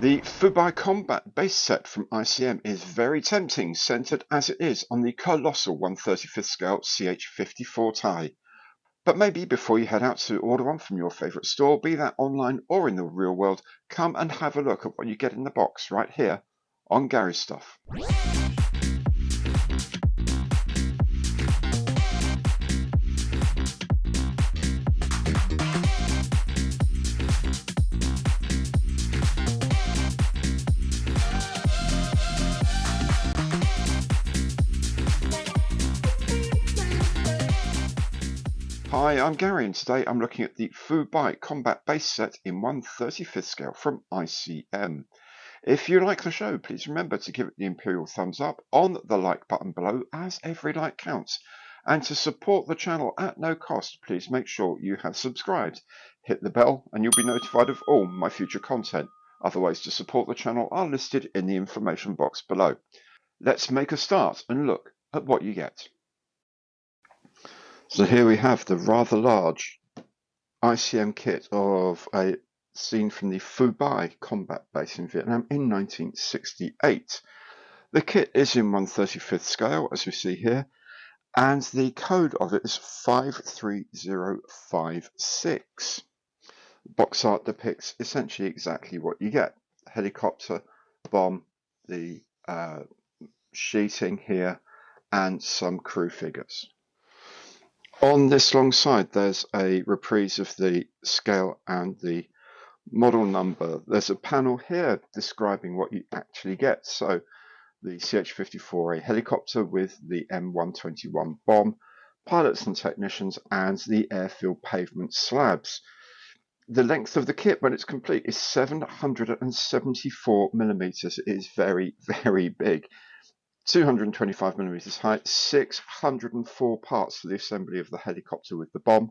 The Phu Bai combat base set from ICM is very tempting, centered as it is on the colossal 1/35th scale CH54 tie. But maybe before you head out to order one from your favorite store, be that online or in the real world, come and have a look at what you get in the box right here on Gary's Stuff. Hi, I'm Gary and today I'm looking at the Phu Bai combat base set in 1/35th scale from ICM. If you like the show, please remember to give it the imperial thumbs up on the like button below, as every like counts. And to support the channel at no cost, please make sure you have subscribed. Hit the bell and you'll be notified of all my future content. Other ways to support the channel are listed in the information box below. Let's make a start and look at what you get. So here we have the rather large ICM kit of a scene from the Phu Bai combat base in Vietnam in 1968. The kit is in 1/35th scale, as we see here, and the code of it is 53056. Box art depicts essentially exactly what you get. Helicopter, bomb, the sheeting here, and some crew figures. On this long side, there's a reprise of the scale and the model number. There's a panel here describing what you actually get. So the CH-54A helicopter with the M121 bomb, pilots and technicians, and the airfield pavement slabs. The length of the kit when it's complete is 774 millimeters. It is very, very big. 225 millimeters height, 604 parts for the assembly of the helicopter with the bomb.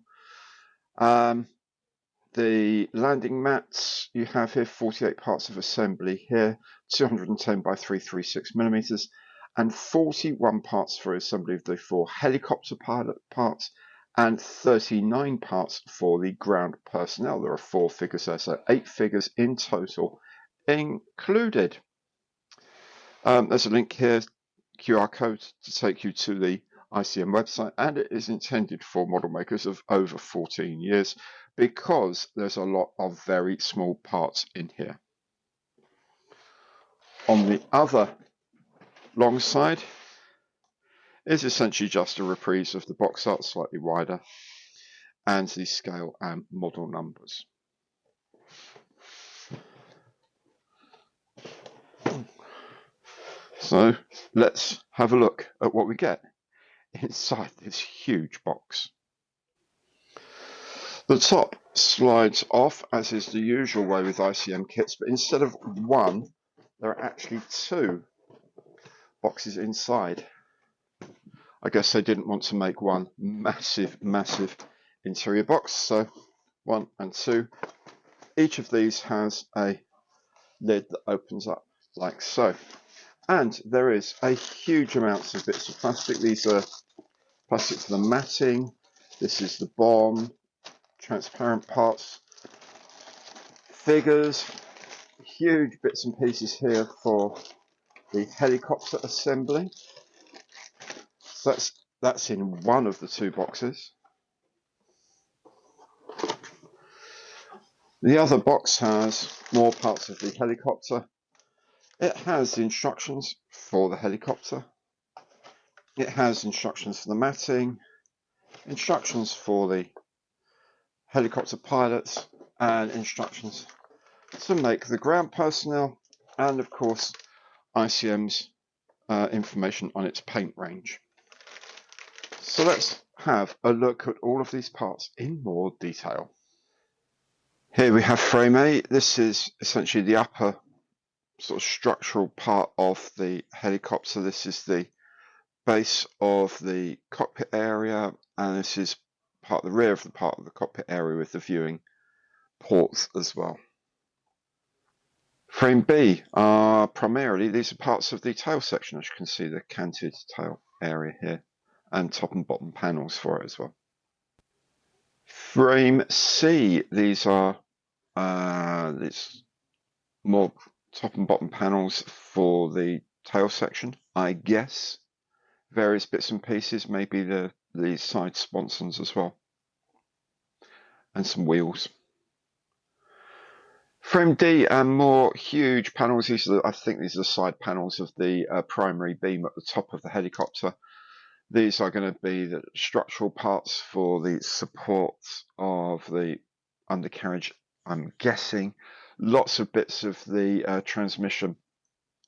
The landing mats, you have here 48 parts of assembly here, 210 by 336 millimeters, and 41 parts for assembly of the 4 helicopter pilot parts, and 39 parts for the ground personnel. There are 4 figures there, so 8 figures in total included. There's a link here, QR code, to take you to the ICM website, and it is intended for model makers of over 14 years because there's a lot of very small parts in here. On the other long side is essentially just a reprise of the box art, slightly wider, and the scale and model numbers. So let's have a look at what we get inside this huge box. The top slides off, as is the usual way with ICM kits, but instead of one, there are actually 2 boxes inside. I guess they didn't want to make one massive interior box, so 1 and 2. Each of these has a lid that opens up like so. And there is a huge amount of bits of plastic. These are plastic for the matting. This is the bomb, transparent parts, figures, huge bits and pieces here for the helicopter assembly. So that's in one of the 2 boxes. The other box has more parts of the helicopter. It has the instructions for the helicopter. It has instructions for the matting, instructions for the helicopter pilots, and instructions to make the ground personnel, and of course ICM's information on its paint range. So let's have a look at all of these parts in more detail. Here we have frame A. This is essentially the upper sort of structural part of the helicopter. This is the base of the cockpit area, and this is the rear of the part of the cockpit area with the viewing ports as well. Frame B are primarily, these are parts of the tail section, as you can see, the canted tail area here, and top and bottom panels for it as well. Frame C, these are it's more top and bottom panels for the tail section, I guess. Various bits and pieces, maybe the side sponsons as well, and some wheels. Frame D and more huge panels. I think these are the side panels of the primary beam at the top of the helicopter. These are going to be the structural parts for the supports of the undercarriage, I'm guessing. Lots of bits of the transmission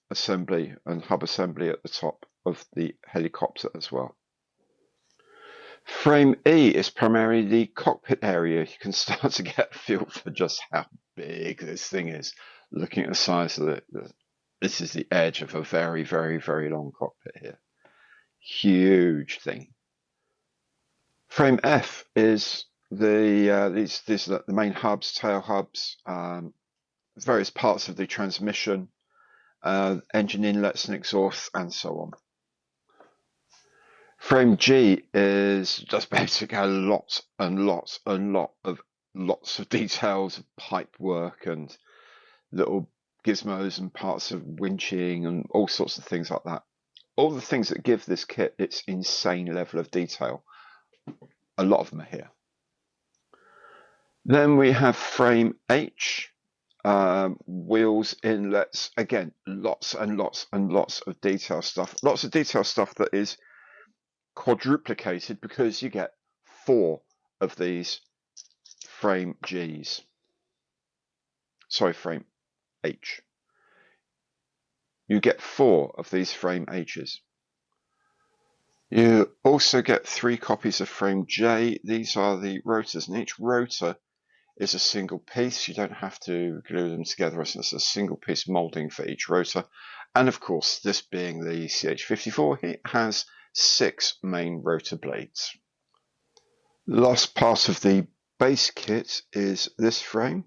assembly and hub assembly at the top of the helicopter as well. Frame E is primarily the cockpit area. You can start to get a feel for just how big this thing is. Looking at the size of this is the edge of a very, very, very long cockpit here. Huge thing. Frame F is these are the main hubs, tail hubs, various parts of the transmission, engine inlets and exhausts, and so on. Frame G is just basically a lot of details of pipe work and little gizmos and parts of winching and all sorts of things like that. All the things that give this kit its insane level of detail. A lot of them are here. Then we have frame H, wheels, inlets, again, lots and lots of detail stuff. Lots of detail stuff that is quadruplicated because you get 4 of these frame Gs. Sorry, frame H. You get 4 of these frame H's. You also get 3 copies of frame J. These are the rotors, and each rotor is a single piece. You don't have to glue them together. It's a single piece molding for each rotor. And of course, this being the CH-54, it has 6 main rotor blades. The last part of the base kit is this frame,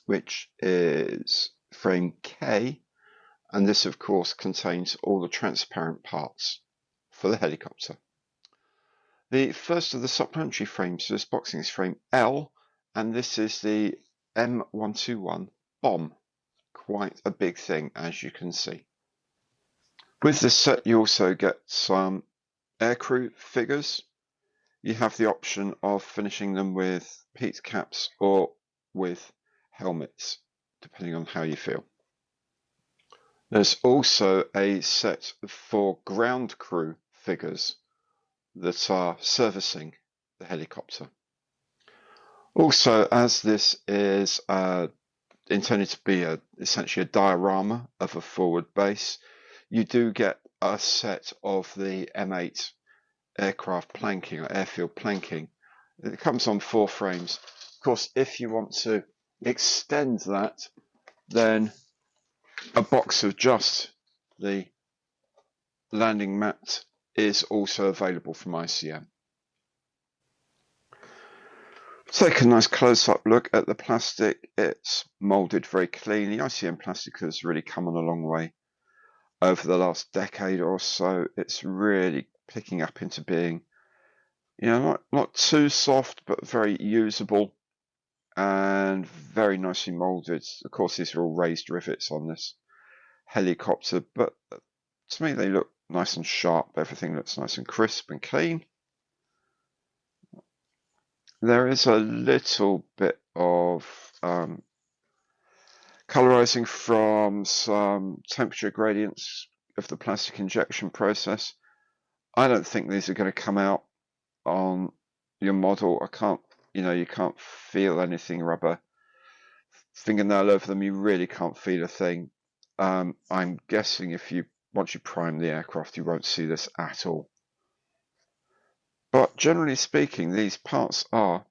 which is frame K, and this of course contains all the transparent parts for the helicopter. The first of the supplementary frames for this boxing is frame L, and this is the M121 bomb. Quite a big thing, as you can see. With this set, you also get some aircrew figures. You have the option of finishing them with Pete caps or with helmets, depending on how you feel. There's also a set for ground crew figures that are servicing the helicopter. Also, as this is intended to be essentially a diorama of a forward base, you do get a set of the M8 aircraft planking or airfield planking. It comes on 4 frames. Of course, if you want to extend that, then a box of just the landing mat is also available from ICM. Take a nice close-up look at the plastic. It's molded very cleanly. ICM plastic has really come on a long way over the last decade or so. It's really picking up into being, not too soft, but very usable and very nicely molded. Of course, these are all raised rivets on this helicopter, but to me they look nice and sharp. Everything looks nice and crisp and clean. There is a little bit of colorizing from some temperature gradients of the plastic injection process. I don't think these are going to come out on your model. You can't feel anything rubber. Fingernail over them, you really can't feel a thing. I'm guessing once you prime the aircraft, you won't see this at all. But generally speaking, these parts are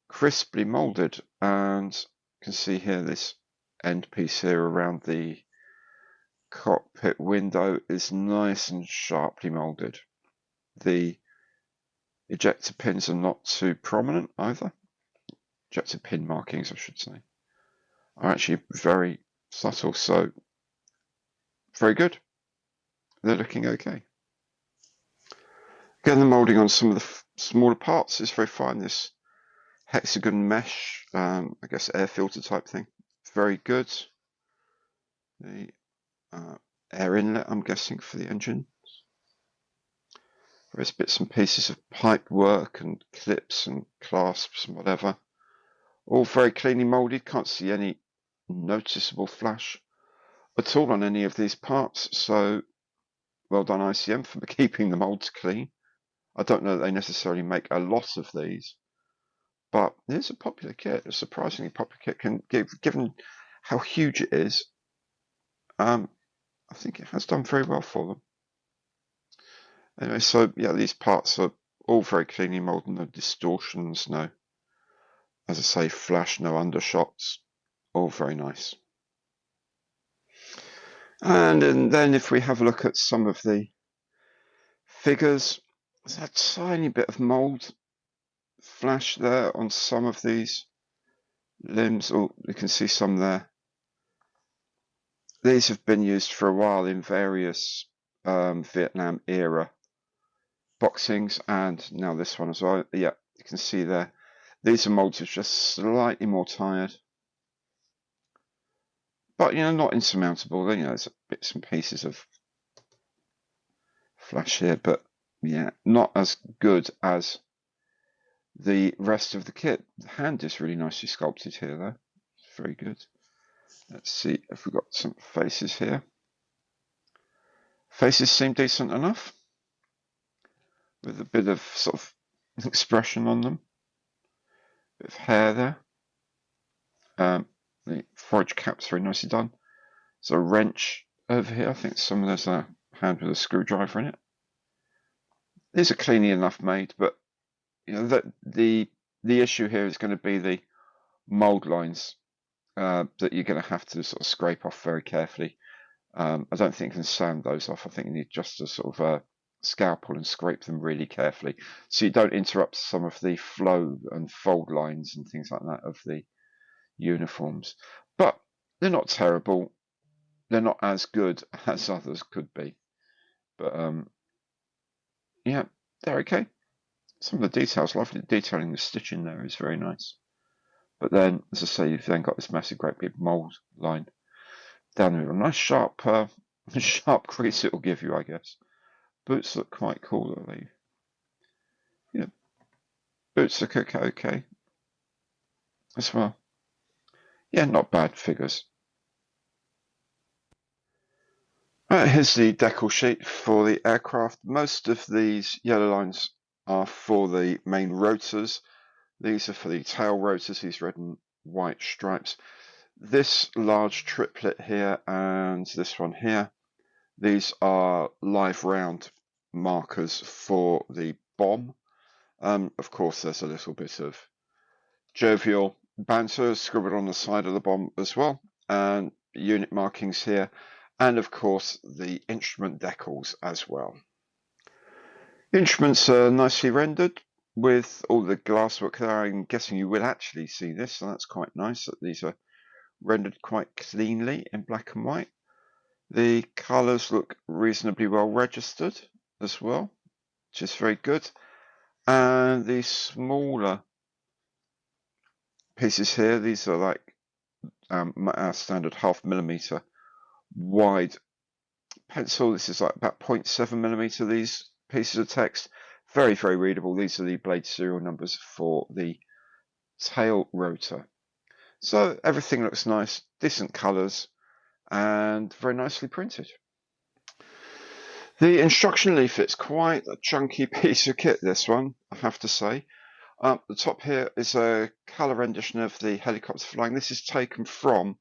crisply molded, and you can see here this end piece here around the cockpit window is nice and sharply molded. The ejector pins are not too prominent either. Ejector pin markings, I should say, are actually very subtle, so very good. They're looking okay. Again, the moulding on some of the smaller parts is very fine. This hexagon mesh, I guess air filter type thing, very good. the air inlet, I'm guessing, for the engine. There's bits and pieces of pipe work and clips and clasps and whatever. All very cleanly moulded, can't see any noticeable flash at all on any of these parts, so well done ICM for keeping the moulds clean. I don't know that they necessarily make a lot of these, but it is a popular kit, a surprisingly popular kit, given how huge it is. I think it has done very well for them. Anyway, so yeah, these parts are all very cleanly moulded, no distortions, no, as I say, flash, no undershots, all very nice. And then if we have a look at some of the figures, there's a tiny bit of mould flash there on some of these limbs. Oh, you can see some there. These have been used for a while in various Vietnam era boxings, and now this one as well. Yeah, you can see there. These are molds which are just slightly more tired, but not insurmountable. There's bits and pieces of flash here, but yeah, not as good as the rest of the kit. The hand is really nicely sculpted here, though. It's very good. Let's see if we've got some faces here. Faces seem decent enough, with a bit of sort of expression on them. Bit of hair there. The forage cap's very nicely done. There's a wrench over here. I think there's a hand with a screwdriver in it. These are cleanly enough made, but the issue here is going to be the mold lines that you're going to have to sort of scrape off very carefully. I don't think you can sand those off. I think you need just to sort of scalpel and scrape them really carefully, so you don't interrupt some of the flow and fold lines and things like that of the uniforms. But they're not terrible. They're not as good as others could be. But yeah, they're okay. Some of the details, lovely detailing, the stitching there is very nice. But then, as I say, you've then got this massive, great big mold line down the middle. Nice sharp, sharp crease it will give you, I guess. Boots look quite cool, don't they? Yeah, boots look okay as well. Yeah, not bad figures. Here's the decal sheet for the aircraft. Most of these yellow lines are for the main rotors. These are for the tail rotors, these red and white stripes. This large triplet here and this one here, these are live round markers for the bomb. Of course, there's a little bit of jovial banter scribbled on the side of the bomb as well, and unit markings here, and of course the instrument decals as well. The instruments are nicely rendered with all the glasswork there. I'm guessing you will actually see this, so that's quite nice that these are rendered quite cleanly in black and white. The colours look reasonably well registered as well, which is very good. And the smaller pieces here, these are like our standard 0.5mm wide pencil. This is like about 0.7mm, these pieces of text. Very, very readable. These are the blade serial numbers for the tail rotor. So everything looks nice, decent colours, and very nicely printed. The instruction leaflet's quite a chunky piece of kit, this one, I have to say. The top here is a colour rendition of the helicopter flying. This is taken from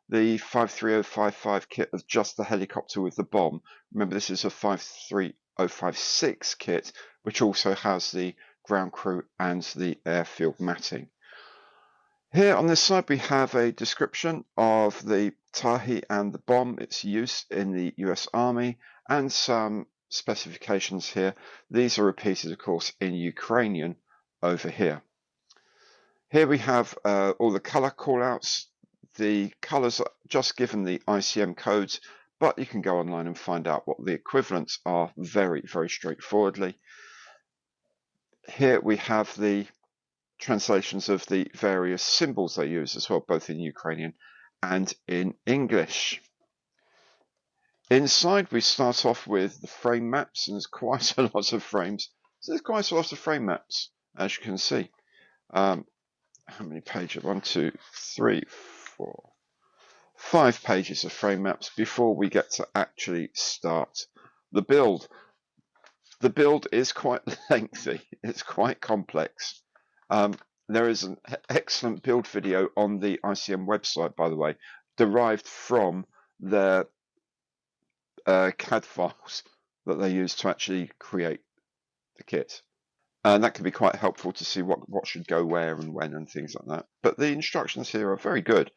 the 53055 kit of just the helicopter with the bomb. Remember, this is a 53056 kit, which also has the ground crew and the airfield matting. Here on this side we have a description of the Tahi and the bomb, its use in the US Army, and some specifications here. These are repeated, of course, in Ukrainian over here. Here we have all the colour callouts. The colours are just given the ICM codes, but you can go online and find out what the equivalents are very, very straightforwardly. Here we have the translations of the various symbols they use as well, both in Ukrainian and in English. Inside we start off with the frame maps, and there's quite a lot of frames. So there's quite a lot of frame maps, as you can see. How many pages? 1, 2, 3, 4, 5 pages of frame maps before we get to actually start the build. The build is quite lengthy. It's quite complex. There is an excellent build video on the ICM website, by the way, derived from their CAD files that they use to actually create the kit. And that can be quite helpful to see what should go where and when and things like that. But the instructions here are very good.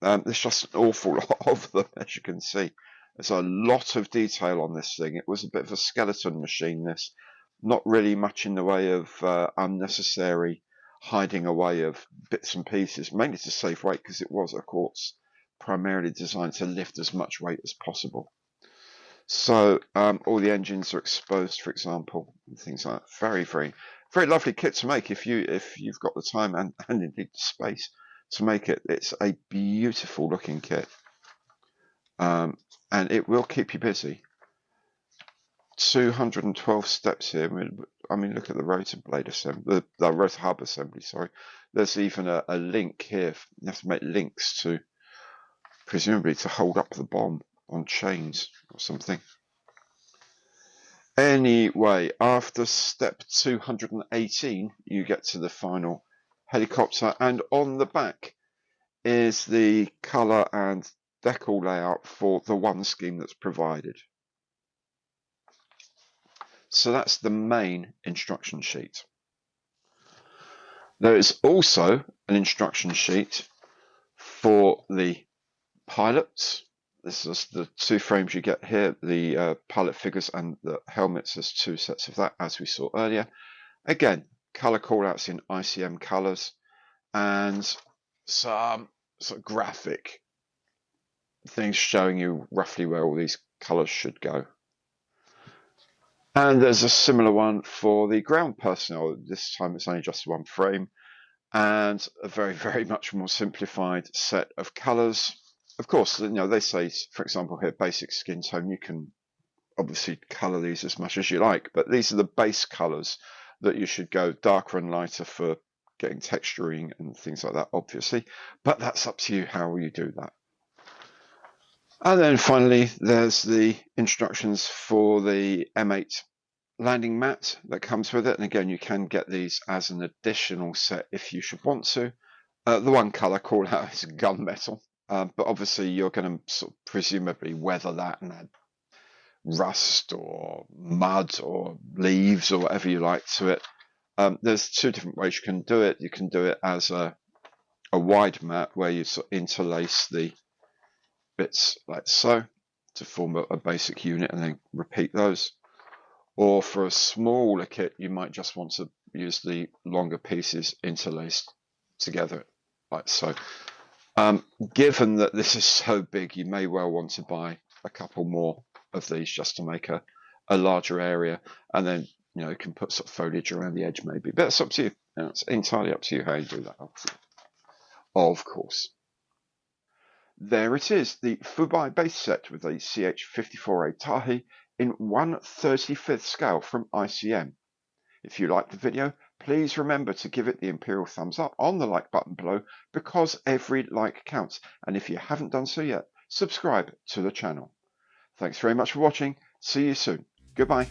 There's just an awful lot of them, as you can see. There's a lot of detail on this thing. It was a bit of a skeleton machine, this. Not really much in the way of unnecessary hiding away of bits and pieces, mainly to save weight, because it was, of course, primarily designed to lift as much weight as possible. So all the engines are exposed, for example, and things like that. Very, very, very lovely kit to make if you've got the time and indeed the space to make it. It's a beautiful looking kit, and it will keep you busy. 212 steps here. I mean, look at the rotor blade assembly, the rotor hub assembly. Sorry, there's even a link here. You have to make links to, presumably, to hold up the bomb on chains or something. Anyway, after step 218, you get to the final helicopter, and on the back is the colour and decal layout for the one scheme that's provided. So that's the main instruction sheet. There is also an instruction sheet for the pilots. This is the 2 frames you get here, the pilot figures and the helmets. There's 2 sets of that, as we saw earlier. Again, colour callouts in ICM colours and some sort of graphic things showing you roughly where all these colours should go. And there's a similar one for the ground personnel. This time it's only just 1 frame and a very, very much more simplified set of colours. Of course, you know, they say, for example, here, basic skin tone. You can obviously colour these as much as you like, but these are the base colours that you should go darker and lighter for getting texturing and things like that, obviously. But that's up to you how you do that. And then finally, there's the instructions for the M8 landing mat that comes with it. And again, you can get these as an additional set if you should want to. The one colour call out is gunmetal, but obviously you're going to sort of presumably weather that and add rust or mud or leaves or whatever you like to it. There's 2 different ways you can do it. You can do it as a wide mat where you sort of interlace the bits like so to form a basic unit and then repeat those. Or for a smaller kit, you might just want to use the longer pieces interlaced together like so. Given that this is so big, you may well want to buy a couple more of these just to make a larger area, and then you can put sort of foliage around the edge maybe. But it's up to you. It's entirely up to you how you do that, of course. There it is, the Phu Bai base set with a CH54A Tahi in 1/35th scale from ICM. If you liked the video, please remember to give it the imperial thumbs up on the like button below, because every like counts. And if you haven't done so yet, subscribe to the channel. Thanks very much for watching. See you soon. Goodbye.